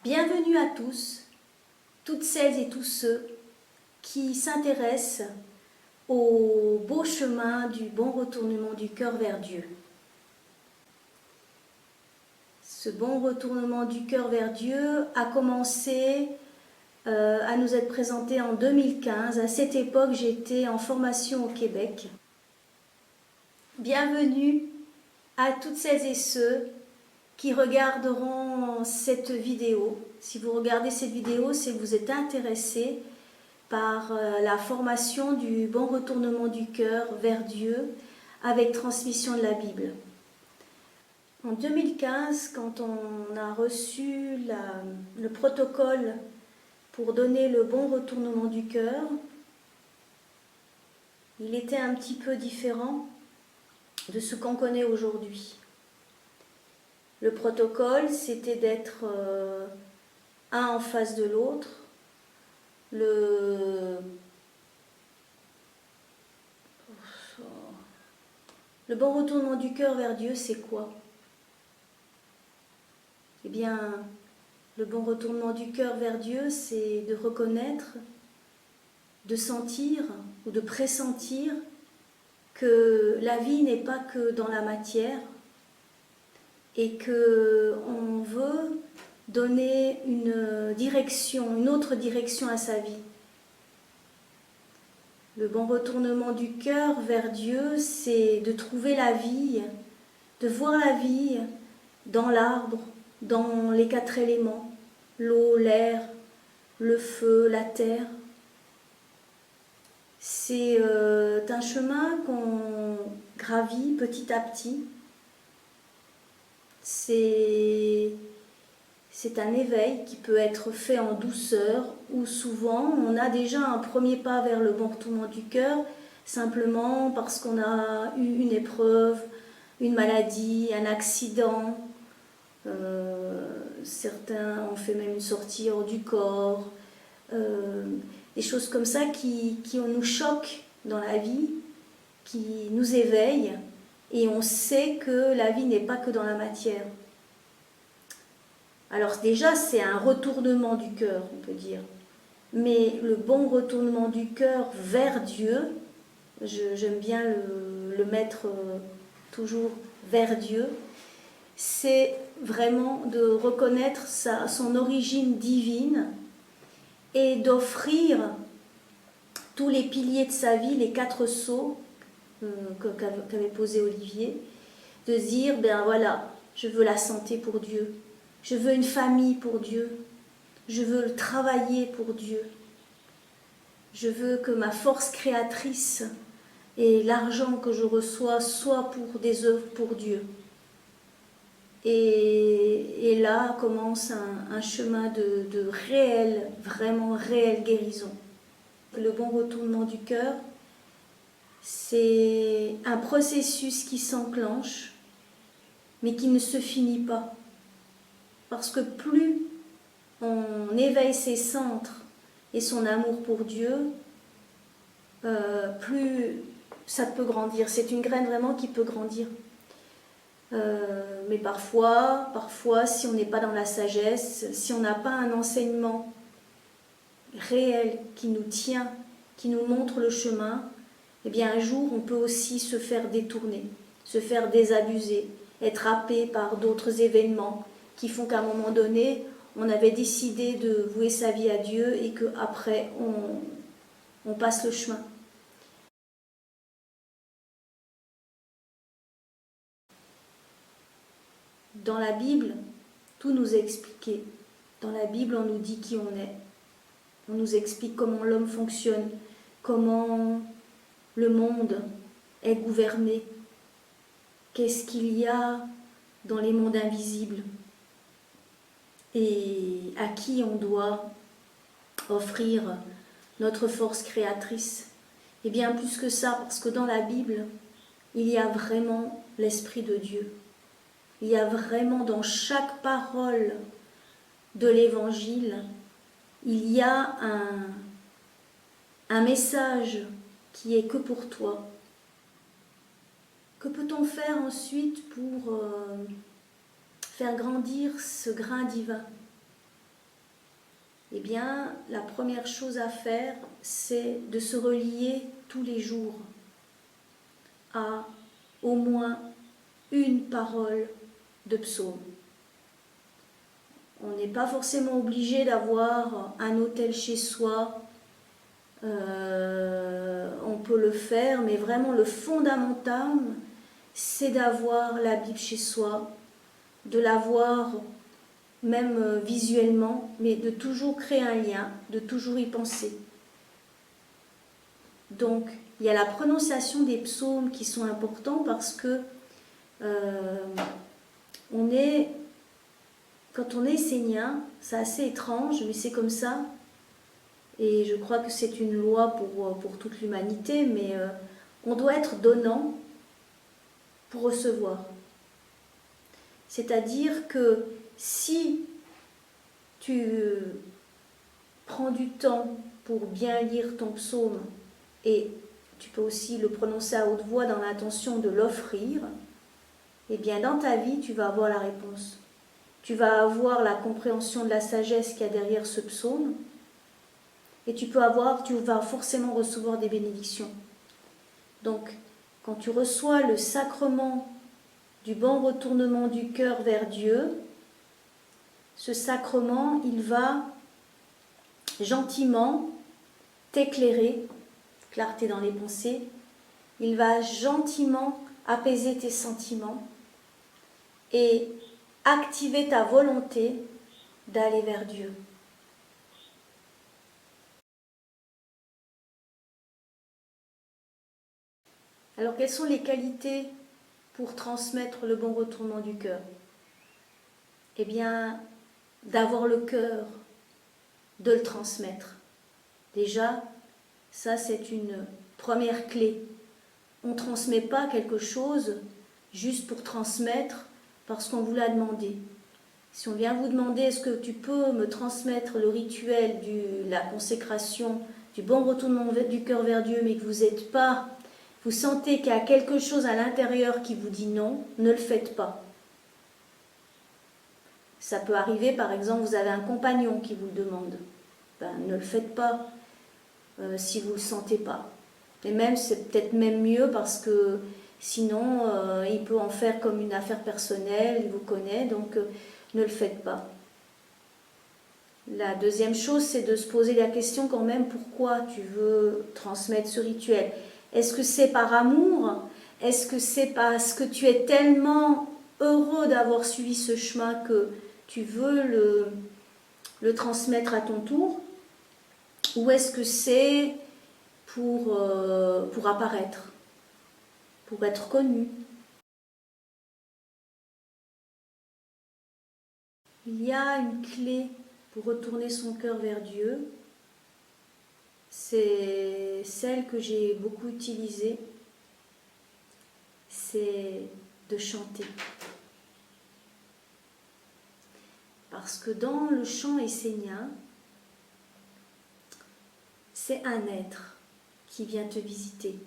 Bienvenue à tous, toutes celles et tous ceux qui s'intéressent au beau chemin du bon retournement du cœur vers Dieu. Ce bon retournement du cœur vers Dieu a commencé à nous être présenté en 2015. À cette époque, j'étais en formation au Québec. Bienvenue à toutes celles et ceux qui regarderont cette vidéo. Si vous regardez cette vidéo, c'est que vous êtes intéressés par la formation du bon retournement du cœur vers Dieu avec transmission de la Bible. En 2015, quand on a reçu le protocole pour donner le bon retournement du cœur, il était un petit peu différent de ce qu'on connaît aujourd'hui. Le protocole, c'était d'être un en face de l'autre. Le bon retournement du cœur vers Dieu, c'est quoi? Eh bien, le bon retournement du cœur vers Dieu, c'est de reconnaître, de sentir ou de pressentir que la vie n'est pas que dans la matière et qu'on veut donner une direction, une autre direction à sa vie. Le bon retournement du cœur vers Dieu, c'est de trouver la vie, de voir la vie dans l'arbre, dans les 4 éléments, l'eau, l'air, le feu, la terre. C'est un chemin qu'on gravit petit à petit. C'est un éveil qui peut être fait en douceur ou souvent on a déjà un premier pas vers le bon retournement du cœur simplement parce qu'on a eu une épreuve, une maladie, un accident. Certains ont fait même une sortie hors du corps. Des choses comme ça qui nous choquent dans la vie, qui nous éveillent et on sait que la vie n'est pas que dans la matière. Alors déjà, c'est un retournement du cœur, on peut dire. Mais le bon retournement du cœur vers Dieu, j'aime bien le mettre toujours vers Dieu, c'est vraiment de reconnaître son origine divine et d'offrir tous les piliers de sa vie, les 4 sceaux qu'avait posé Olivier, de se dire, ben voilà, je veux la santé pour Dieu. Je veux une famille pour Dieu. Je veux travailler pour Dieu. Je veux que ma force créatrice et l'argent que je reçois soient pour des œuvres pour Dieu. Et là commence un chemin de réelle, vraiment réelle guérison. Le bon retournement du cœur, c'est un processus qui s'enclenche, mais qui ne se finit pas. Parce que plus on éveille ses centres et son amour pour Dieu, plus ça peut grandir. C'est une graine vraiment qui peut grandir. Mais parfois, si on n'est pas dans la sagesse, si on n'a pas un enseignement réel qui nous tient, qui nous montre le chemin, eh bien un jour on peut aussi se faire détourner, se faire désabuser, être happé par d'autres événements qui font qu'à un moment donné, on avait décidé de vouer sa vie à Dieu et qu'après, on passe le chemin. Dans la Bible, tout nous est expliqué. Dans la Bible, on nous dit qui on est. On nous explique comment l'homme fonctionne, comment le monde est gouverné, qu'est-ce qu'il y a dans les mondes invisibles et à qui on doit offrir notre force créatrice. Et bien plus que ça, parce que dans la Bible, il y a vraiment l'Esprit de Dieu. Il y a vraiment dans chaque parole de l'Évangile, il y a un message qui est que pour toi. Que peut-on faire ensuite pour faire grandir ce grain divin? Eh bien, la première chose à faire, c'est de se relier tous les jours à au moins une parole de psaume. On n'est pas forcément obligé d'avoir un autel chez soi. On peut le faire, mais vraiment le fondamental, c'est d'avoir la Bible chez soi, de l'avoir même visuellement, mais de toujours créer un lien, de toujours y penser. Donc, il y a la prononciation des psaumes qui sont importants parce que quand on est essénien, c'est assez étrange, mais c'est comme ça. Et je crois que c'est une loi pour toute l'humanité, mais on doit être donnant pour recevoir. C'est-à-dire que si tu prends du temps pour bien lire ton psaume, et tu peux aussi le prononcer à haute voix dans l'intention de l'offrir, eh bien dans ta vie, tu vas avoir la réponse. Tu vas avoir la compréhension de la sagesse qu'il y a derrière ce psaume, et tu vas forcément recevoir des bénédictions. Donc, quand tu reçois le sacrement du bon retournement du cœur vers Dieu, ce sacrement, il va gentiment t'éclairer, clarté dans les pensées, il va gentiment apaiser tes sentiments et activer ta volonté d'aller vers Dieu. Alors, quelles sont les qualités pour transmettre le bon retournement du cœur? Eh bien, d'avoir le cœur de le transmettre. Déjà, ça c'est une première clé. On ne transmet pas quelque chose juste pour transmettre parce qu'on vous l'a demandé. Si on vient vous demander est-ce que tu peux me transmettre le rituel de la consécration, du bon retournement du cœur vers Dieu, mais que vous n'êtes pas, vous sentez qu'il y a quelque chose à l'intérieur qui vous dit non, ne le faites pas. Ça peut arriver, par exemple, vous avez un compagnon qui vous le demande. Ben, ne le faites pas si vous ne le sentez pas. Et même, c'est peut-être même mieux parce que sinon, il peut en faire comme une affaire personnelle, il vous connaît, donc ne le faites pas. La deuxième chose, c'est de se poser la question quand même, pourquoi tu veux transmettre ce rituel? Est-ce que c'est par amour? Est-ce que c'est parce que tu es tellement heureux d'avoir suivi ce chemin que tu veux le transmettre à ton tour? Ou est-ce que c'est pour apparaître, pour être connu? Il y a une clé pour retourner son cœur vers Dieu. C'est celle que j'ai beaucoup utilisée. C'est de chanter. Parce que dans le chant essénien, c'est un être qui vient te visiter.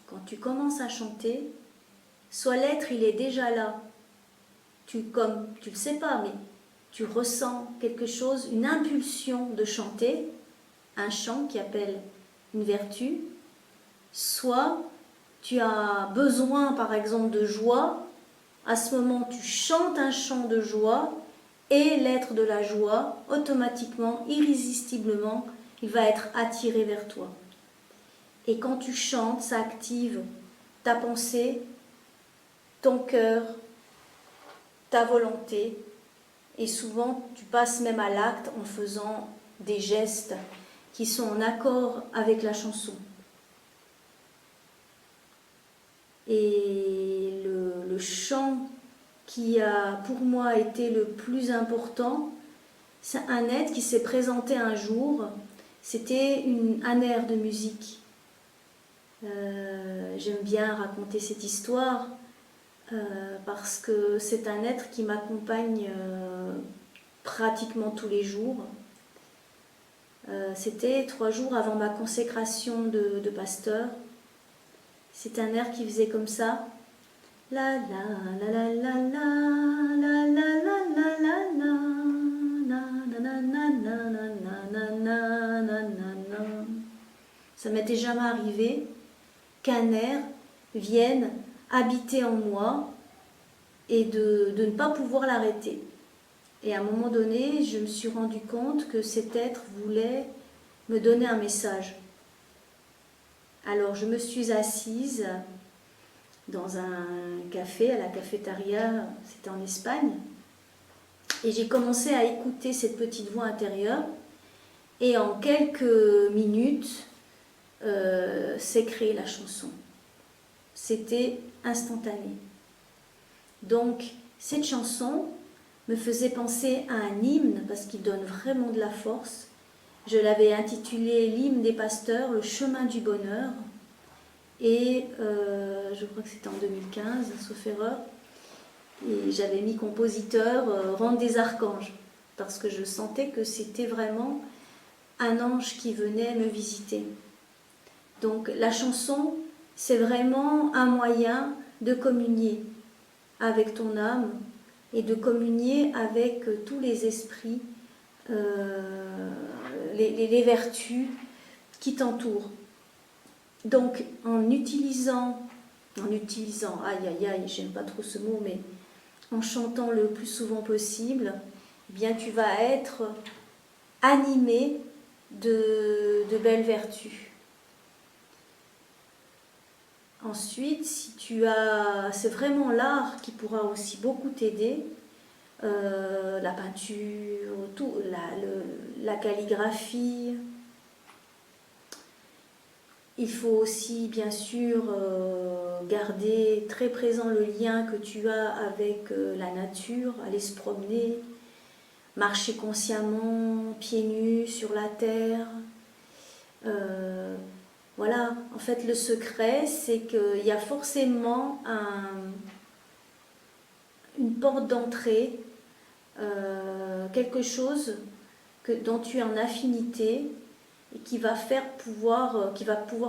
Quand tu commences à chanter, soit l'être il est déjà là, comme tu le sais pas, mais tu ressens quelque chose, une impulsion de chanter, un chant qui appelle une vertu, soit tu as besoin par exemple de joie, à ce moment tu chantes un chant de joie et l'être de la joie, automatiquement, irrésistiblement, il va être attiré vers toi. Et quand tu chantes, ça active ta pensée, ton cœur, ta volonté, et souvent tu passes même à l'acte en faisant des gestes qui sont en accord avec la chanson. Et le chant qui a pour moi été le plus important, c'est un être qui s'est présenté un jour, c'était un air de musique. J'aime bien raconter cette histoire parce que c'est un être qui m'accompagne pratiquement tous les jours. C'était 3 jours avant ma consécration de pasteur. C'est un air qui faisait comme ça. La la la la la la la la la la la la la la la Ça m'était jamais arrivé qu'un air vienne habiter en moi et de ne pas pouvoir l'arrêter. Et à un moment donné, je me suis rendu compte que cet être voulait me donner un message. Alors je me suis assise dans un café, à la cafétéria, c'était en Espagne, et j'ai commencé à écouter cette petite voix intérieure, et en quelques minutes, s'est créée la chanson. C'était instantané. Donc cette chanson me faisait penser à un hymne, parce qu'il donne vraiment de la force. Je l'avais intitulé l'hymne des pasteurs, le chemin du bonheur. Et je crois que c'était en 2015, sauf erreur. Et j'avais mis compositeur Rang des archanges, parce que je sentais que c'était vraiment un ange qui venait me visiter. Donc la chanson, c'est vraiment un moyen de communier avec ton âme et de communier avec tous les esprits, les vertus qui t'entourent. Donc en utilisant, aïe aïe aïe, j'aime pas trop ce mot, mais en chantant le plus souvent possible, eh bien tu vas être animé de belles vertus. Ensuite, si c'est vraiment l'art qui pourra aussi beaucoup t'aider, la peinture, tout, la calligraphie. Il faut aussi, bien sûr, garder très présent le lien que tu as avec la nature, aller se promener, marcher consciemment, pieds nus sur la terre. Voilà, en fait, le secret, c'est qu'il y a forcément une porte d'entrée, quelque chose dont tu es en affinité et qui va pouvoir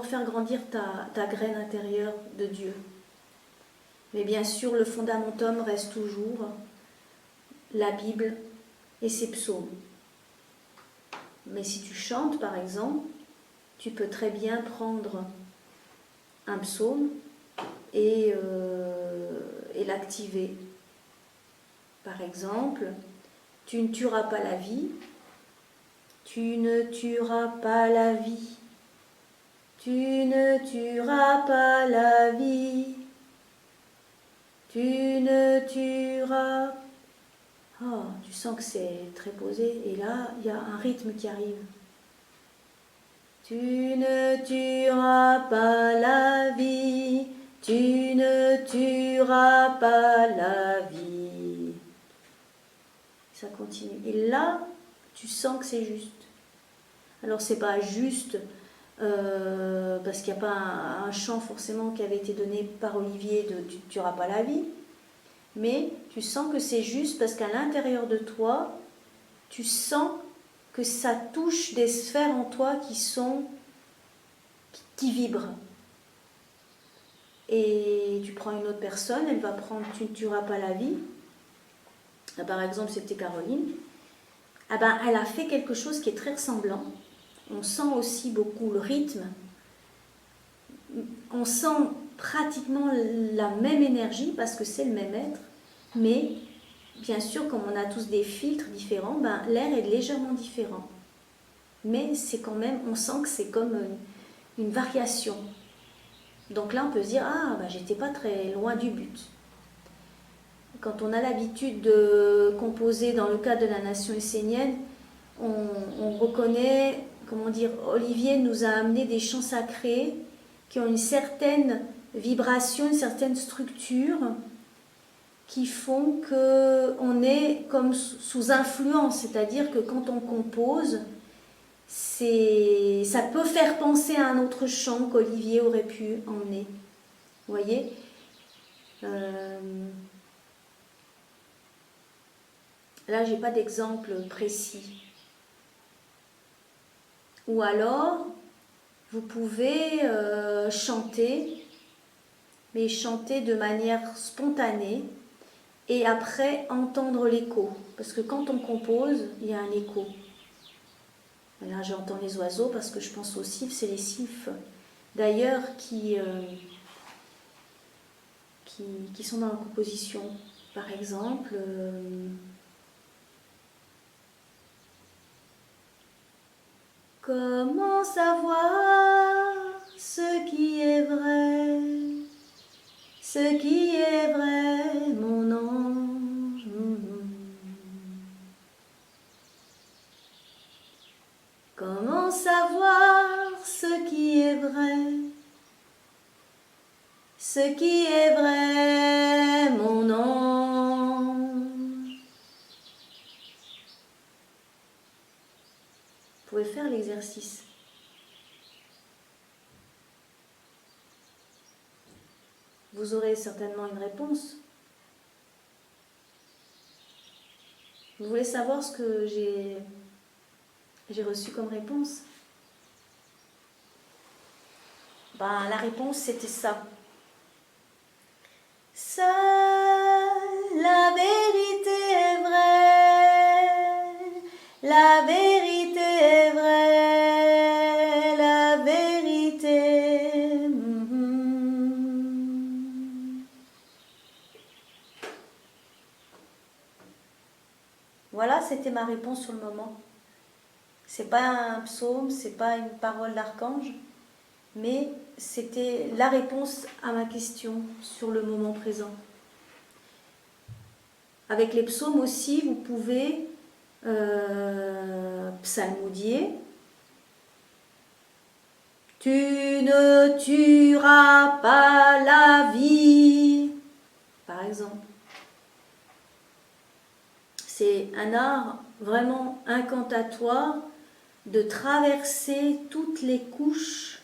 faire grandir ta graine intérieure de Dieu. Mais bien sûr, le fondamentum reste toujours la Bible et ses psaumes. Mais si tu chantes, par exemple, tu peux très bien prendre un psaume et l'activer. Par exemple, tu ne tueras pas la vie, tu ne tueras pas la vie, tu ne tueras pas la vie, tu ne tueras. Oh, tu sens que c'est très posé et là, il y a un rythme qui arrive. Tu ne tueras pas la vie, tu ne tueras pas la vie. Ça continue. Et là, tu sens que c'est juste. Alors, c'est pas juste parce qu'il n'y a pas un chant forcément qui avait été donné par Olivier de tu ne tueras pas la vie, mais tu sens que c'est juste parce qu'à l'intérieur de toi, tu sens que ça touche des sphères en toi qui vibrent. Et tu prends une autre personne, elle va prendre tu ne tueras pas la vie. Là, par exemple, c'était Caroline. Ah ben, elle a fait quelque chose qui est très ressemblant. On sent aussi beaucoup le rythme. On sent pratiquement la même énergie parce que c'est le même être. Mais bien sûr, comme on a tous des filtres différents, ben, l'air est légèrement différent. Mais c'est quand même, on sent que c'est comme une variation. Donc là, on peut se dire, ah, ben, j'étais pas très loin du but. Quand on a l'habitude de composer dans le cadre de la nation essénienne, on reconnaît, comment dire, Olivier nous a amené des chants sacrés qui ont une certaine vibration, une certaine structure, qui font qu'on est comme sous influence, c'est-à-dire que quand on compose, ça peut faire penser à un autre chant qu'Olivier aurait pu emmener. Vous voyez Là, je n'ai pas d'exemple précis. Ou alors, vous pouvez chanter, mais chanter de manière spontanée, et après entendre l'écho. Parce que quand on compose, il y a un écho. Et là, j'entends les oiseaux parce que je pense aux cifs, c'est les cifs d'ailleurs qui sont dans la composition. Par exemple, comment savoir ce qui est vrai, ce qui est vrai, mon ange. Comment savoir ce qui est vrai, ce qui est vrai, mon ange. Vous pouvez faire l'exercice. Vous aurez certainement une réponse. Vous voulez savoir ce que j'ai reçu comme réponse? Ben, la réponse, c'était ça. Seule la vérité est vraie, la vérité est vraie, la vérité. Voilà, c'était ma réponse sur le moment. C'est pas un psaume, c'est pas une parole d'archange, mais c'était la réponse à ma question sur le moment présent. Avec les psaumes aussi, vous pouvez psalmodier. Tu ne tueras pas la vie, par exemple. C'est un art vraiment incantatoire de traverser toutes les couches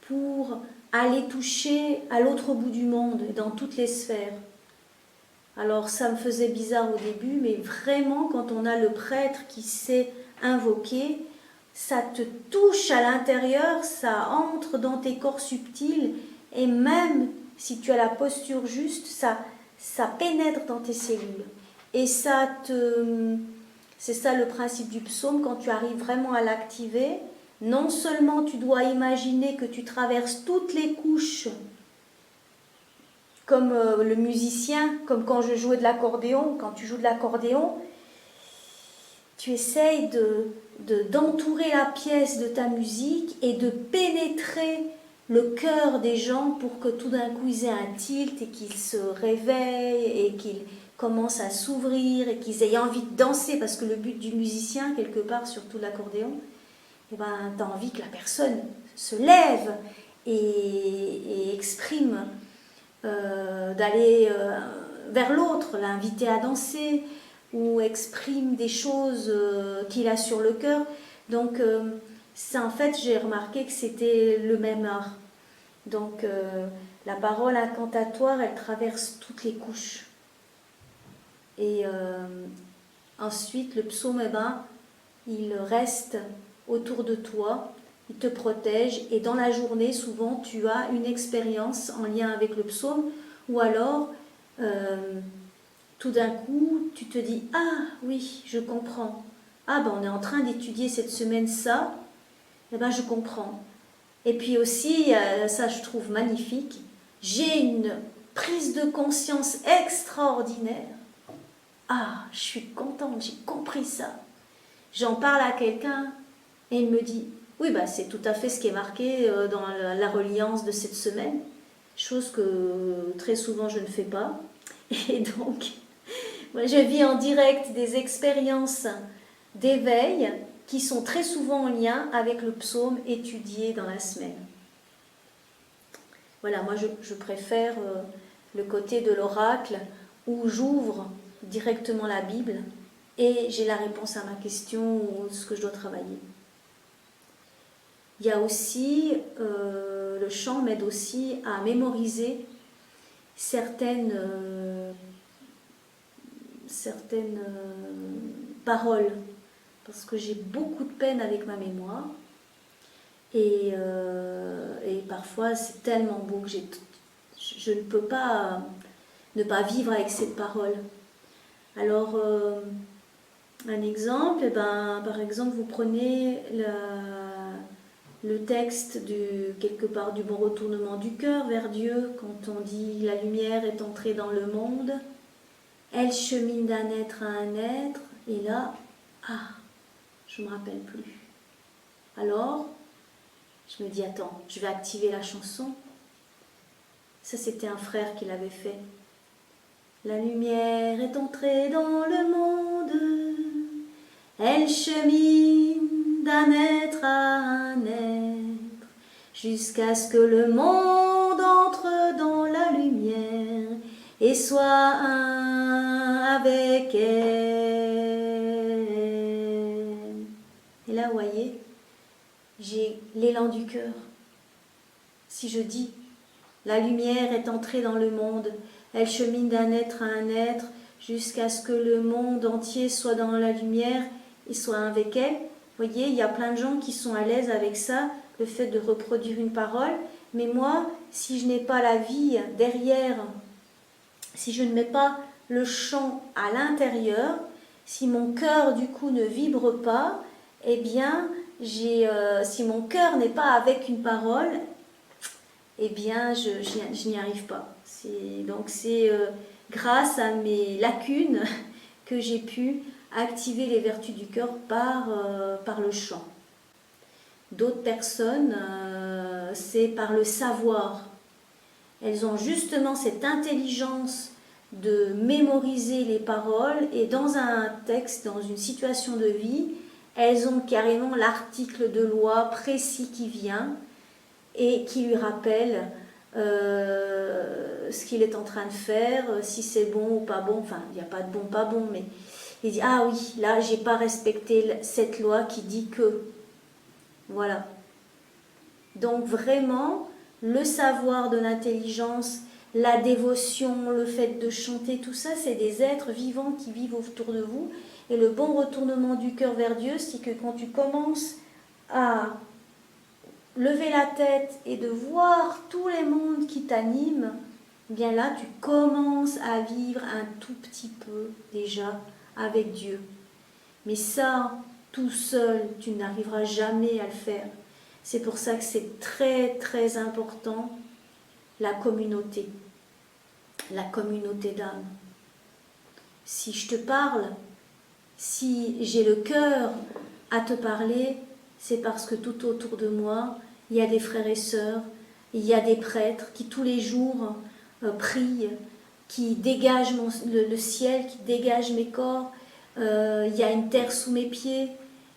pour aller toucher à l'autre bout du monde, dans toutes les sphères. Alors ça me faisait bizarre au début, mais vraiment quand on a le prêtre qui sait invoquer, ça te touche à l'intérieur, ça entre dans tes corps subtils, et même si tu as la posture juste, ça pénètre dans tes cellules. Et c'est ça le principe du psaume, quand tu arrives vraiment à l'activer, non seulement tu dois imaginer que tu traverses toutes les couches, comme le musicien, comme quand je jouais de l'accordéon, quand tu joues de l'accordéon, tu essayes d'entourer la pièce de ta musique et de pénétrer le cœur des gens pour que tout d'un coup ils aient un tilt et qu'ils se réveillent et qu'ils commencent à s'ouvrir et qu'ils aient envie de danser, parce que le but du musicien, quelque part, surtout l'accordéon, eh ben, tu as envie que la personne se lève et exprime, d'aller vers l'autre, l'inviter à danser, ou exprime des choses qu'il a sur le cœur. Donc, ça, en fait, j'ai remarqué que c'était le même art. Donc, la parole incantatoire, elle traverse toutes les couches. Et ensuite, le psaume, eh ben, il reste autour de toi, il te protège, et dans la journée, souvent, tu as une expérience en lien avec le psaume, ou alors, tout d'un coup, tu te dis « Ah oui, je comprends. Ah ben on est en train d'étudier cette semaine ça, eh ben je comprends. » Et puis aussi, ça je trouve magnifique, j'ai une prise de conscience extraordinaire. Ah, je suis contente, j'ai compris ça. J'en parle à quelqu'un et il me dit « Oui, bah, c'est tout à fait ce qui est marqué dans la reliance de cette semaine. » Chose que très souvent je ne fais pas. Et donc, moi, je vis en direct des expériences d'éveil qui sont très souvent en lien avec le psaume étudié dans la semaine. Voilà, moi je préfère le côté de l'oracle où j'ouvre directement la Bible et j'ai la réponse à ma question ou ce que je dois travailler. Il y a aussi, le chant m'aide aussi à mémoriser certaines paroles, parce que j'ai beaucoup de peine avec ma mémoire et parfois c'est tellement beau que je ne peux pas ne pas vivre avec cette parole. Alors Un exemple, eh ben, par exemple, vous prenez le texte quelque part du bon retournement du cœur vers Dieu, quand on dit la lumière est entrée dans le monde, elle chemine d'un être à un être, et là, je ne me rappelle plus. Alors, je me dis, attends, je vais activer la chanson. Ça, c'était un frère qui l'avait fait. La lumière est entrée dans le monde, elle chemine d'un être à un être, jusqu'à ce que le monde entre dans la lumière et soit un avec elle. Et là, vous voyez, j'ai l'élan du cœur. Si je dis, la lumière est entrée dans le monde, elle chemine d'un être à un être, jusqu'à ce que le monde entier soit dans la lumière et soit un avec elle. Vous voyez, il y a plein de gens qui sont à l'aise avec ça, le fait de reproduire une parole. Mais moi, si je n'ai pas la vie derrière, si je ne mets pas le chant à l'intérieur, si mon cœur du coup ne vibre pas, eh bien, si mon cœur n'est pas avec une parole, eh bien, je n'y arrive pas. Donc c'est grâce à mes lacunes que j'ai pu activer les vertus du cœur par le chant. D'autres personnes, c'est par le savoir. Elles ont justement cette intelligence de mémoriser les paroles et dans un texte, dans une situation de vie, elles ont carrément l'article de loi précis qui vient et qui lui rappelle ce qu'il est en train de faire, si c'est bon ou pas bon. Enfin, il n'y a pas de bon, pas bon, mais il dit, ah oui, là, j'ai pas respecté cette loi qui dit que. Voilà. Donc vraiment, le savoir de l'intelligence, la dévotion, le fait de chanter, tout ça, c'est des êtres vivants qui vivent autour de vous. Et le bon retournement du cœur vers Dieu, c'est que quand tu commences à lever la tête et de voir tous les mondes qui t'animent, bien là, tu commences à vivre un tout petit peu déjà avec Dieu. Mais ça, tout seul, tu n'arriveras jamais à le faire. C'est pour ça que c'est très très important la communauté d'âme. Si je te parle, si j'ai le cœur à te parler, c'est parce que tout autour de moi, il y a des frères et sœurs, il y a des prêtres qui tous les jours prient, qui dégagent le ciel, qui dégagent mes corps. Il y a une terre sous mes pieds,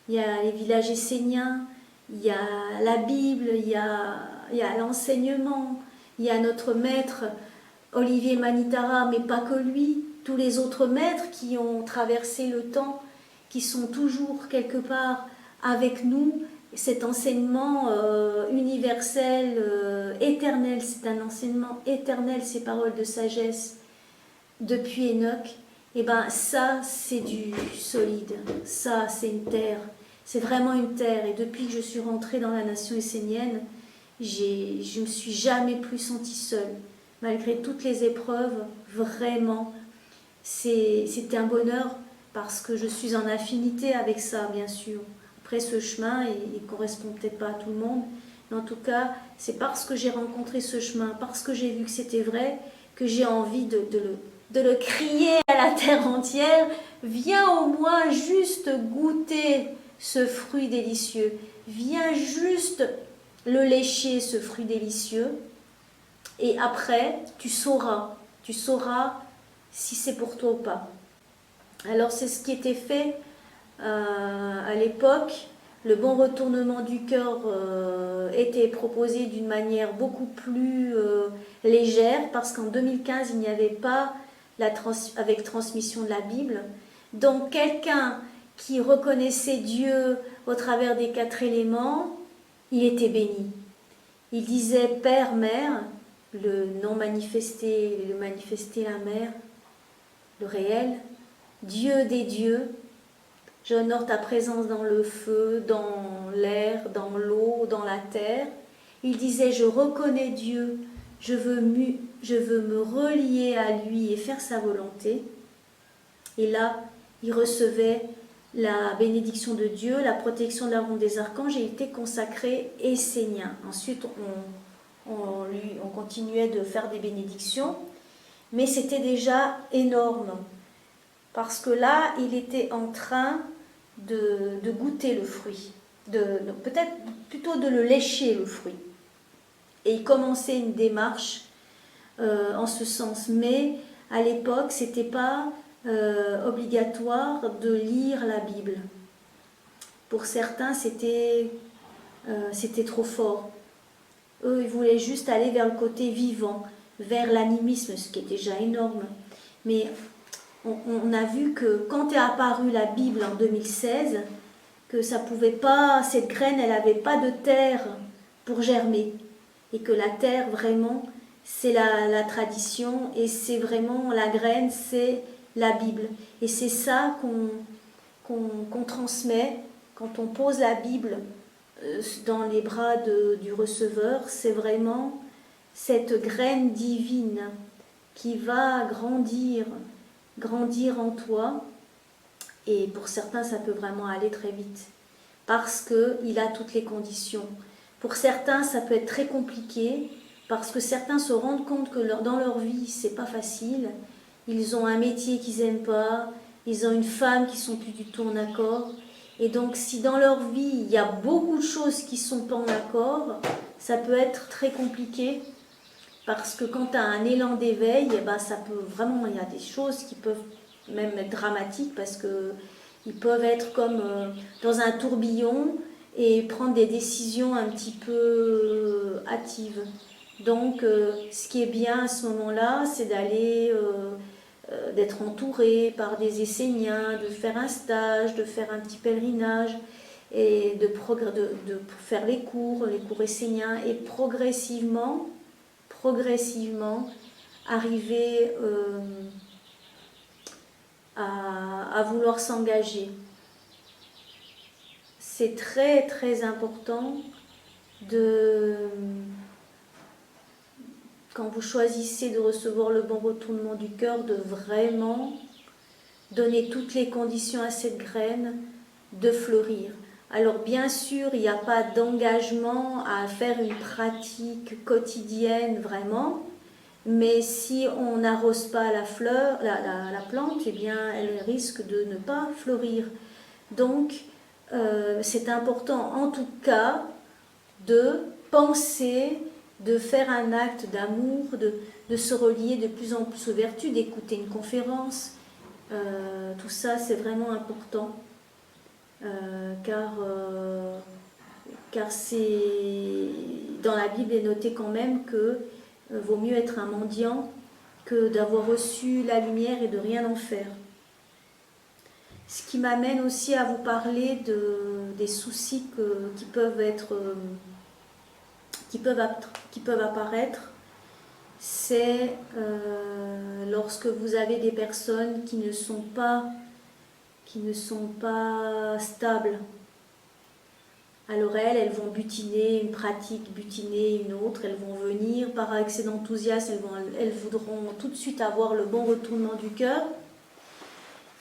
il y a les villages esséniens, il y a la Bible, il y a l'enseignement, il y a notre maître Olivier Manitara, mais pas que lui, tous les autres maîtres qui ont traversé le temps, qui sont toujours quelque part avec nous. Cet enseignement universel, éternel, c'est un enseignement éternel, ces paroles de sagesse depuis Enoch. Et bien ça, c'est du solide, ça, c'est une terre. C'est vraiment une terre. Et depuis que je suis rentrée dans la nation essénienne, je ne me suis jamais plus sentie seule. Malgré toutes les épreuves, vraiment, c'était un bonheur parce que je suis en affinité avec ça, bien sûr. Après, ce chemin, il ne correspond peut-être pas à tout le monde, mais en tout cas, c'est parce que j'ai rencontré ce chemin, parce que j'ai vu que c'était vrai, que j'ai envie de le crier à la terre entière. Viens au moins juste goûter ce fruit délicieux. Viens juste le lécher, ce fruit délicieux. Et après, tu sauras si c'est pour toi ou pas. Alors c'est ce qui était fait à l'époque. Le bon retournement du cœur était proposé d'une manière beaucoup plus légère parce qu'en 2015, il n'y avait pas avec transmission de la Bible. Donc quelqu'un qui reconnaissait Dieu au travers des 4 éléments, il était béni. Il disait Père, Mère, le non manifesté, le manifesté, la mère, le réel, Dieu des dieux, j'honore ta présence dans le feu, dans l'air, dans l'eau, dans la terre. Il disait, je reconnais Dieu, je veux me relier à lui et faire sa volonté. Et là, il recevait la bénédiction de Dieu, la protection de la ronde des archanges, et il était consacré essénien. Ensuite, on continuait de faire des bénédictions, mais c'était déjà énorme, parce que là, il était en train de goûter le fruit, peut-être plutôt de le lécher, le fruit. Et il commençait une démarche en ce sens. Mais à l'époque, ce n'était pas obligatoire de lire la Bible. Pour certains, c'était trop fort. Eux, ils voulaient juste aller vers le côté vivant, vers l'animisme, ce qui est déjà énorme. Mais on a vu que quand est apparue la Bible en 2016, que ça pouvait pas, cette graine, elle n'avait pas de terre pour germer. Et que la terre, vraiment, c'est la tradition, et c'est vraiment la graine, c'est la Bible. Et c'est ça qu'on transmet quand on pose la Bible dans les bras du receveur. C'est vraiment cette graine divine qui va grandir en toi. Et pour certains, ça peut vraiment aller très vite, parce qu'il a toutes les conditions. Pour certains, ça peut être très compliqué, parce que certains se rendent compte que dans leur vie, c'est pas facile. Ils ont un métier qu'ils n'aiment pas, ils ont une femme qui sont plus du tout en accord. Et donc, si dans leur vie, il y a beaucoup de choses qui sont pas en accord, ça peut être très compliqué, parce que quand tu as un élan d'éveil, eh ben, ça peut vraiment, il y a des choses qui peuvent même être dramatiques, parce qu'ils peuvent être comme dans un tourbillon et prendre des décisions un petit peu hâtives. Donc, ce qui est bien à ce moment-là, c'est d'être entouré par des Esséniens, de faire un stage, de faire un petit pèlerinage, et de faire les cours esséniens, et progressivement arriver à vouloir s'engager. C'est très très important quand vous choisissez de recevoir le bon retournement du cœur, de vraiment donner toutes les conditions à cette graine de fleurir. Alors bien sûr, il n'y a pas d'engagement à faire une pratique quotidienne vraiment, mais si on n'arrose pas la plante, eh bien, elle risque de ne pas fleurir. Donc, c'est important en tout cas de penser, de faire un acte d'amour, de se relier de plus en plus aux vertus, d'écouter une conférence. Tout ça, c'est vraiment important, car dans la Bible, il est noté quand même que vaut mieux être un mendiant que d'avoir reçu la lumière et de rien en faire. Ce qui m'amène aussi à vous parler des soucis qui peuvent apparaître, c'est lorsque vous avez des personnes qui ne sont pas stables. Alors elles vont butiner une pratique, butiner une autre, elles vont venir par excès d'enthousiasme, elles voudront tout de suite avoir le bon retournement du cœur,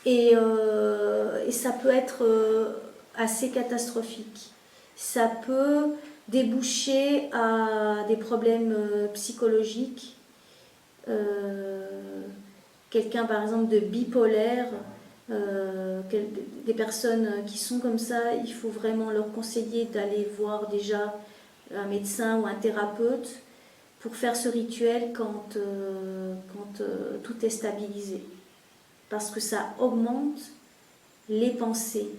et ça peut être assez catastrophique. Ça peut déboucher à des problèmes psychologiques. Quelqu'un par exemple de bipolaire, des personnes qui sont comme ça, il faut vraiment leur conseiller d'aller voir déjà un médecin ou un thérapeute pour faire ce rituel quand tout est stabilisé. Parce que ça augmente les pensées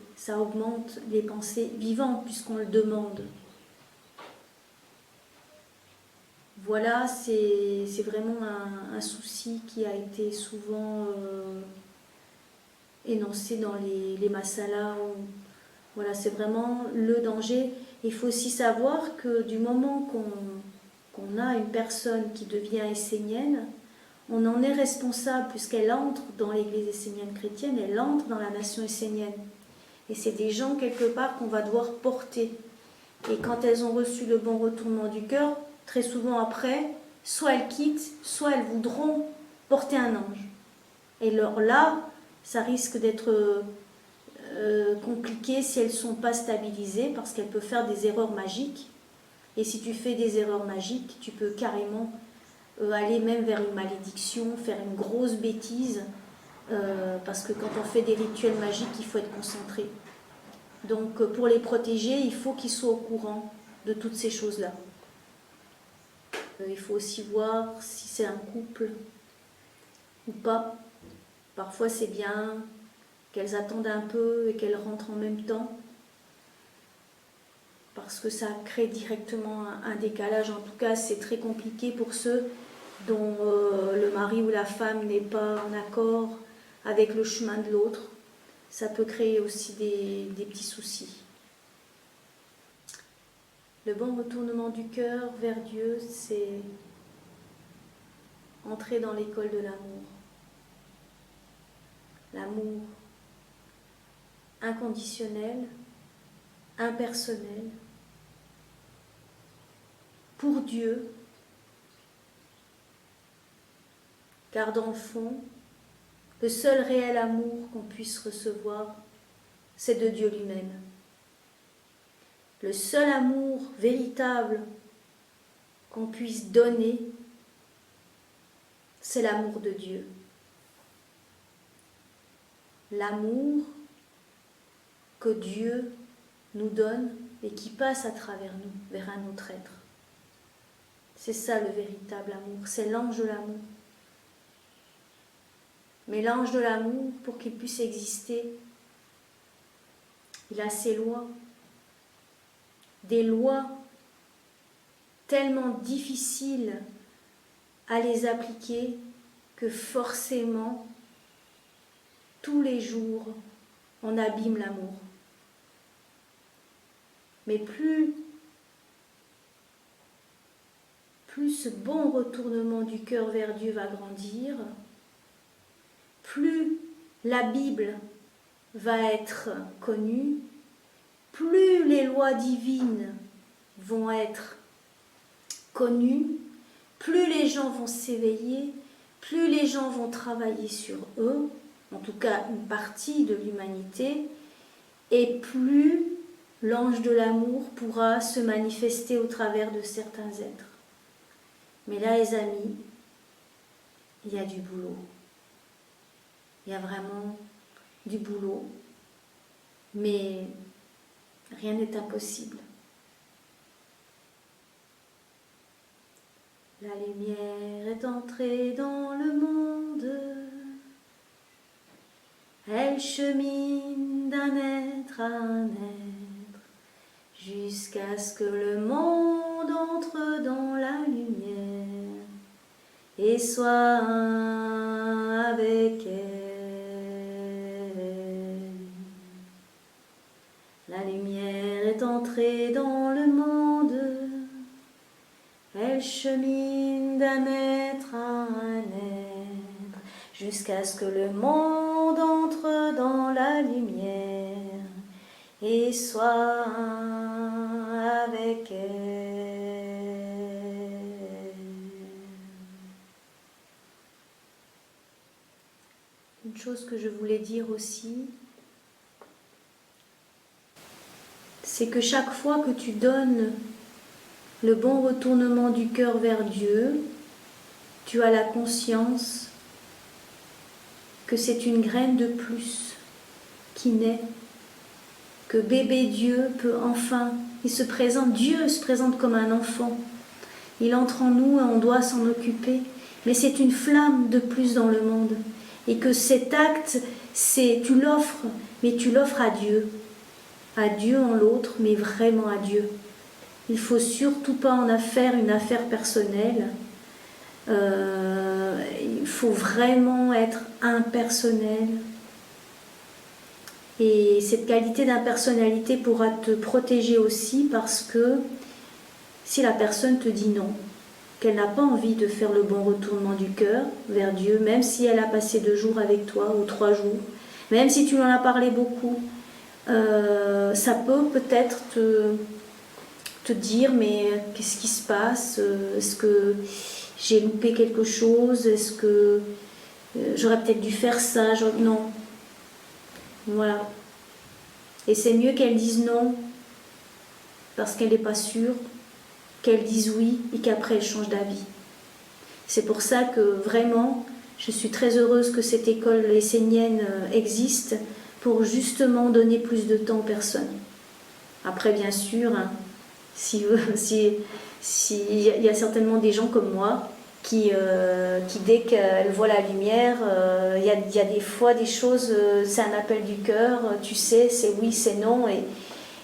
vivantes puisqu'on le demande. Voilà, c'est vraiment un souci qui a été souvent énoncé dans les masalas. Voilà, c'est vraiment le danger. Il faut aussi savoir que du moment qu'on a une personne qui devient essénienne, on en est responsable puisqu'elle entre dans l'église essénienne chrétienne, elle entre dans la nation essénienne. Et c'est des gens quelque part qu'on va devoir porter. Et quand elles ont reçu le bon retournement du cœur, très souvent après, soit elles quittent, soit elles voudront porter un ange. Et alors là, ça risque d'être compliquées si elles ne sont pas stabilisées, parce qu'elles peuvent faire des erreurs magiques. Et si tu fais des erreurs magiques, tu peux carrément aller même vers une malédiction, faire une grosse bêtise, parce que quand on fait des rituels magiques, il faut être concentré. Donc pour les protéger, il faut qu'ils soient au courant de toutes ces choses-là. Il faut aussi voir si c'est un couple ou pas. Parfois c'est bien qu'elles attendent un peu et qu'elles rentrent en même temps, parce que ça crée directement un décalage. En tout cas, c'est très compliqué pour ceux dont le mari ou la femme n'est pas en accord avec le chemin de l'autre. Ça peut créer aussi des petits soucis. Le bon retournement du cœur vers Dieu, c'est entrer dans l'école de l'amour. L'amour inconditionnel, impersonnel, pour Dieu, car dans le fond, le seul réel amour qu'on puisse recevoir, c'est de Dieu lui-même. Le seul amour véritable qu'on puisse donner, c'est l'amour de Dieu. L'amour que Dieu nous donne et qui passe à travers nous vers un autre être. C'est ça le véritable amour, c'est l'ange de l'amour. Mais l'ange de l'amour, pour qu'il puisse exister, il a ses lois. Des lois tellement difficiles à les appliquer que forcément, tous les jours, on abîme l'amour. Mais plus ce bon retournement du cœur vers Dieu va grandir, plus la Bible va être connue, plus les lois divines vont être connues, plus les gens vont s'éveiller, plus les gens vont travailler sur eux, en tout cas une partie de l'humanité, et plus l'ange de l'amour pourra se manifester au travers de certains êtres. Mais là, les amis, il y a du boulot. Il y a vraiment du boulot. Mais rien n'est impossible. La lumière est entrée dans le monde. Elle chemine d'un être à un être, jusqu'à ce que le monde entre dans la lumière et soit un avec elle. La lumière est entrée dans le monde, elle chemine d'un être à un être, jusqu'à ce que le monde entre dans la lumière et soit un avec elle. Une chose que je voulais dire aussi, c'est que chaque fois que tu donnes le bon retournement du cœur vers Dieu, tu as la conscience que c'est une graine de plus qui naît, que bébé Dieu peut enfin, Dieu se présente comme un enfant. Il entre en nous et on doit s'en occuper, mais c'est une flamme de plus dans le monde. Et que cet acte, tu l'offres, mais tu l'offres à Dieu en l'autre, mais vraiment à Dieu. Il ne faut surtout pas en faire une affaire personnelle. Il faut vraiment être impersonnel. Et cette qualité d'impersonnalité pourra te protéger aussi, parce que si la personne te dit non, qu'elle n'a pas envie de faire le bon retournement du cœur vers Dieu, même si elle a passé 2 jours avec toi ou 3 jours, même si tu lui en as parlé beaucoup, ça peut peut-être te dire, mais qu'est-ce qui se passe? Est-ce que j'ai loupé quelque chose? Est-ce que j'aurais peut-être dû faire ça? Non. Voilà. Et c'est mieux qu'elle dise non, parce qu'elle n'est pas sûre, qu'elle dise oui et qu'après elle change d'avis. C'est pour ça que vraiment, je suis très heureuse que cette école essénienne existe pour justement donner plus de temps aux personnes. Après, bien sûr, hein, si y a certainement des gens comme moi qui dès qu'elles voient la lumière, il y a des fois des choses, c'est un appel du cœur, tu sais, c'est oui, c'est non, et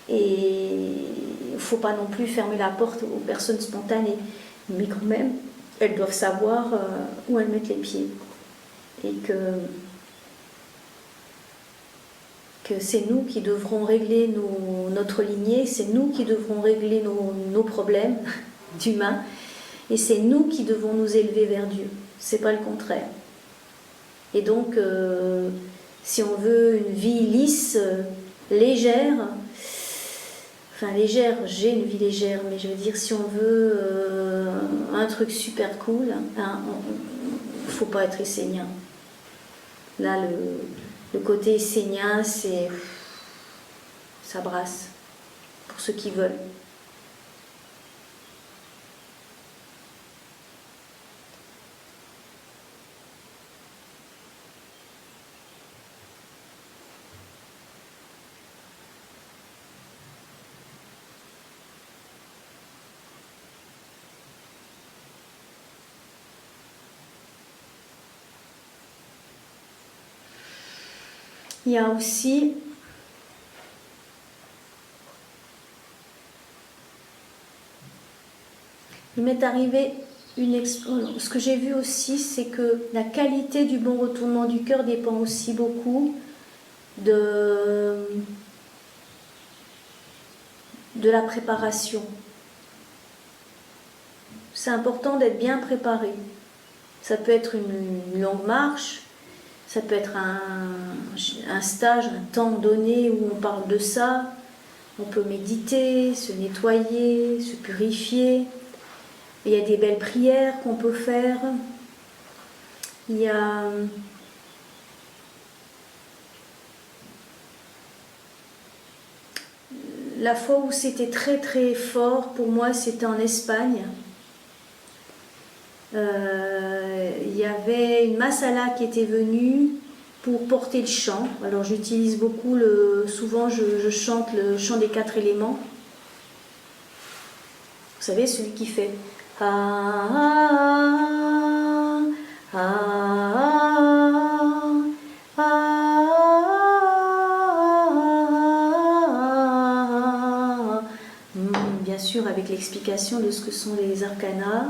il ne faut pas non plus fermer la porte aux personnes spontanées. Mais quand même, elles doivent savoir où elles mettent les pieds. Et que c'est nous qui devrons régler notre lignée, c'est nous qui devrons régler nos problèmes d'humains, et c'est nous qui devons nous élever vers Dieu. C'est pas le contraire. Et donc, si on veut une vie lisse, légère, enfin légère, j'ai une vie légère, mais je veux dire, si on veut un truc super cool, hein, il ne faut pas être essénien. Là, le côté essénien, ça brasse pour ceux qui veulent. Il y a aussi il m'est arrivé ce que j'ai vu aussi, c'est que la qualité du bon retournement du cœur dépend aussi beaucoup de la préparation. C'est important d'être bien préparé. Ça peut être une longue marche, ça peut être un stage, un temps donné où on parle de ça. On peut méditer, se nettoyer, se purifier. Il y a des belles prières qu'on peut faire. Il y a la fois où c'était très très fort pour moi, c'était en Espagne. Il y avait une masala qui était venue pour porter le chant. Alors j'utilise beaucoup souvent je chante le chant des 4 éléments. Vous savez, celui qui fait bien sûr avec l'explication de ce que sont les arcanas.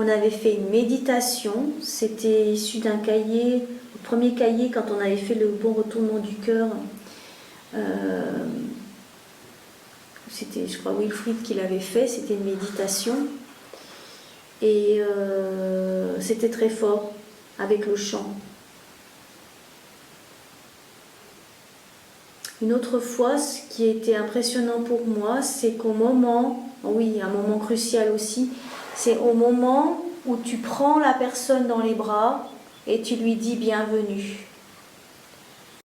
On avait fait une méditation, c'était issu d'un cahier, le premier cahier quand on avait fait le bon retournement du cœur. C'était, je crois, Wilfried qui l'avait fait, c'était une méditation. Et c'était très fort avec le chant. Une autre fois, ce qui a été impressionnant pour moi, c'est qu'au moment, oui, un moment crucial aussi, c'est au moment où tu prends la personne dans les bras et tu lui dis bienvenue.